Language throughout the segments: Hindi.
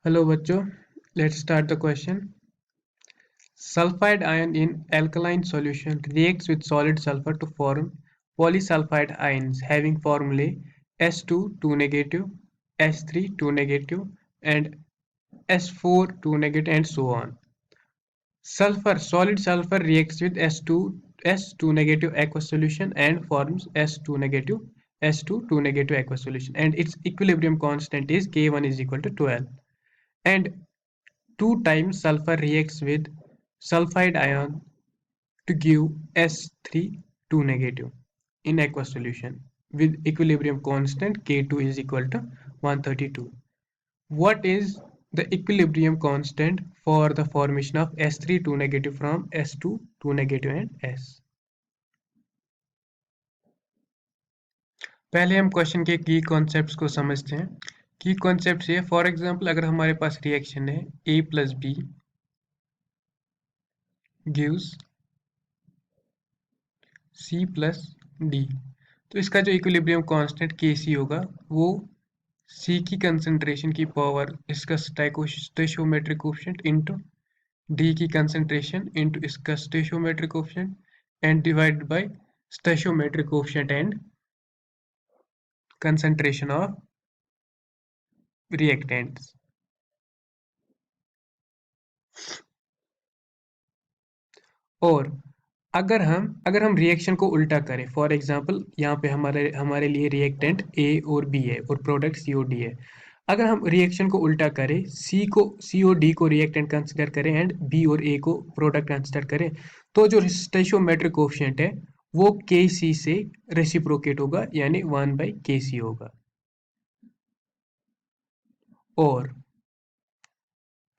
हेलो बच्चों, let's start the question. Sulfide ion in alkaline solution reacts with solid sulfur to form polysulfide ions having formulae S2 2 negative, S3 2 negative, and S4 2 negative, and so on. Solid sulfur reacts with S2 negative aqueous solution and forms S2 2 negative aqueous solution, and its equilibrium constant is K1 is equal to 12. And 2 times sulfur reacts with sulfide ion to give S3 2 negative in aqueous solution with equilibrium constant K2 is equal to 132. What is the equilibrium constant for the formation of S3 2 negative from S2 2 negative and S? पहले हम क्वेश्चन के की कॉन्सेप्ट्स को समझते हैं. की कॉन्सेप्ट ये, फॉर एग्जांपल अगर हमारे पास रिएक्शन है A plus B gives C plus D, तो इसका जो इक्विलिब्रियम कांस्टेंट Kc होगा वो C की कंसंट्रेशन की पावर इसका स्टोइचियोमेट्रिक कोएफिशिएंट इनटू D की कंसंट्रेशन इनटू इसका stoichiometric coefficient and divided by stoichiometric coefficient and concentration of reactants. और अगर हम रिएक्शन को उल्टा करें, फॉर एग्जांपल यहाँ पे हमारे लिए रिएक्टेंट A और B है और प्रोडक्ट COD है. अगर हम रिएक्शन को उल्टा करें, COD को रिएक्टेंट कंसिडर करें एंड B और A को प्रोडक्ट कंसिडर करें, तो जो स्टोइचियोमेट्रिक कोएफिशिएंट है वो Kc से रेसिप्रोकेट होगा, यानी 1/Kc होगा. और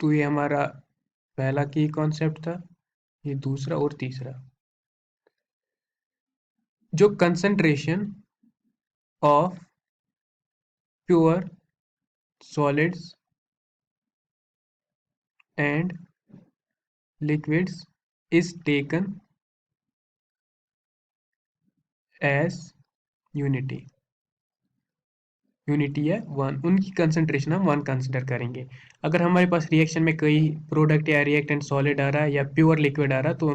तो ये हमारा पहला की कॉन्सेप्ट था, ये दूसरा और तीसरा. जो concentration of pure solids and liquids is taken as unity है 1, उनकी कंसंट्रेशन हम 1 कंसिडर करेंगे. अगर हमारे पास रिएक्शन में कई प्रोडक्ट या रिएक्टेंट सॉलिड आ रहा है या प्योर लिक्विड आ रहा है, तो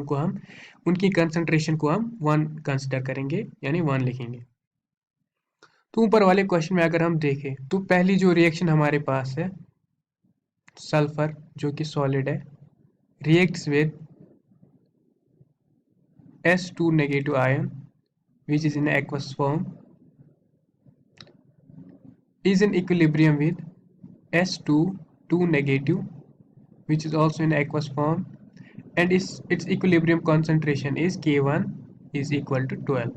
उनकी कंसंट्रेशन को हम 1 कंसिडर करेंगे, यानी 1 लिखेंगे. तो ऊपर वाले क्वेश्चन में अगर हम देखें तो पहली जो रिएक्शन हमारे पास है, सल्फर जो कि सॉलिड है, reacts with S2 negative ion which is in aqueous form is in equilibrium with S2 2 negative which is also in aqueous form, and its equilibrium concentration is K1 is equal to 12.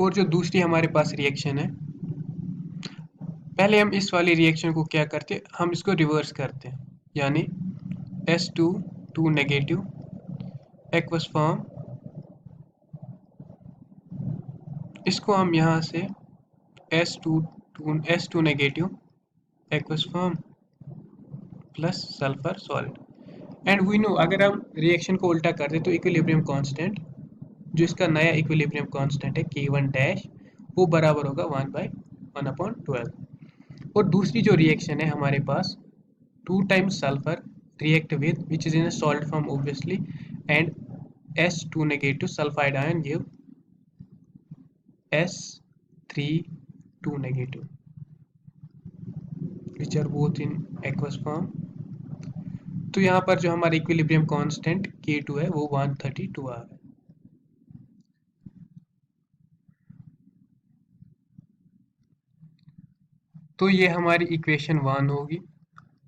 और जो दूसरी हमारे पास रिएक्शन है, पहले हम इस वाली रिएक्शन को क्या करते, हम इसको रिवर्स करते हैं, यानी S2 2 नेगेटिव एक्वस फॉर्म, इसको हम यहाँ से S2 negative aqueous form plus sulphur solid. And we know अगर हम रिएक्शन को उल्टा कर दें तो इक्विलिब्रियम कांस्टेंट, जो इसका नया इक्विलिब्रियम कांस्टेंट है K1 डैश, वो बराबर होगा 1/1/12. और दूसरी जो रिएक्शन है हमारे पास, 2 times sulphur react with which is in a solid form obviously and S2 negative sulfide ion give S3 2 negative which are both in aqueous form. तो यहाँ पर जो हमारा इक्विलिब्रियम कांस्टेंट K2 है वो 132 आ रहा है. तो ये हमारी इक्वेशन 1 होगी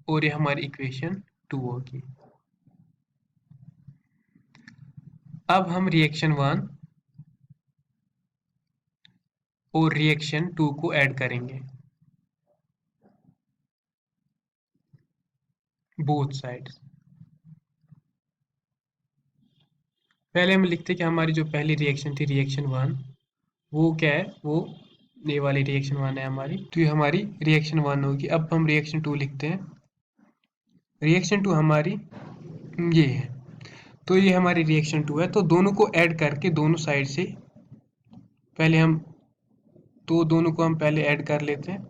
और ये हमारी इक्वेशन 2 होगी. अब हम रिएक्शन 1 और रिएक्शन 2 को ऐड करेंगे बोथ साइड्स. पहले हम लिखते कि हमारी जो पहली रिएक्शन थी रिएक्शन 1, वो क्या है, वो ये वाली रिएक्शन 1 है हमारी, तो ये हमारी रिएक्शन 1 होगी. अब हम रिएक्शन 2 लिखते हैं. रिएक्शन 2 हमारी ये है. तो ये हमारी रिएक्शन 2 है। तो दोनों को ऐड करके दोनों साइड से पहले हम दोनों को हम पहले ऐड कर लेते हैं।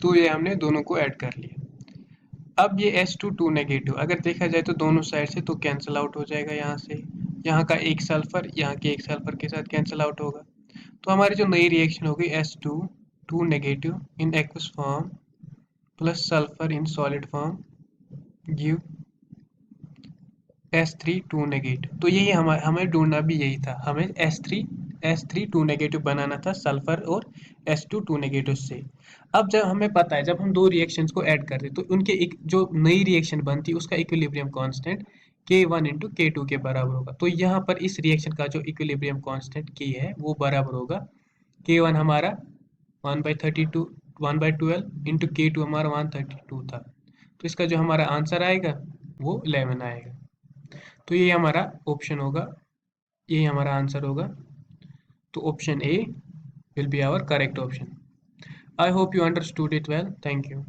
तो ये हमने दोनों को ऐड कर लिया। अब ये S2 नेगेटिव अगर देखा जाए तो दोनों साइड से तो कैंसिल आउट हो जाएगा। यहाँ से यहाँ का एक सल्फर यहाँ के एक सल्फर के साथ कैंसिल आउट होगा। तो हमारी जो नई रिएक्शन होगी S2 negative in aqueous form plus sulphur in solid form give S3 negative. तो यही हमें ढूंढना भी यही था। हमें S3 नेगेटिव बनाना था सल्फर और S2 नेगेटिव से। अब जब हमें पता है जब हम दो रिएक्शंस को ऐड करते तो उनके एक जो नई रिएक्शन बनती उसका equilibrium constant K1 into K2 के बराबर होगा। तो यहाँ पर इस रिएक्शन का जो इक्विलिब्रियम कांस्टेंट K है वो बराबर होगा K1 हमारा 1/32 1/12 इंटू K2 हमारा 132 था। तो इसका जो हमारा आंसर आएगा वो 11 आएगा। तो ये हमारा ऑप्शन होगा, ये हमारा आंसर होगा। तो option A will be our correct option. I hope you understood it well. Thank you.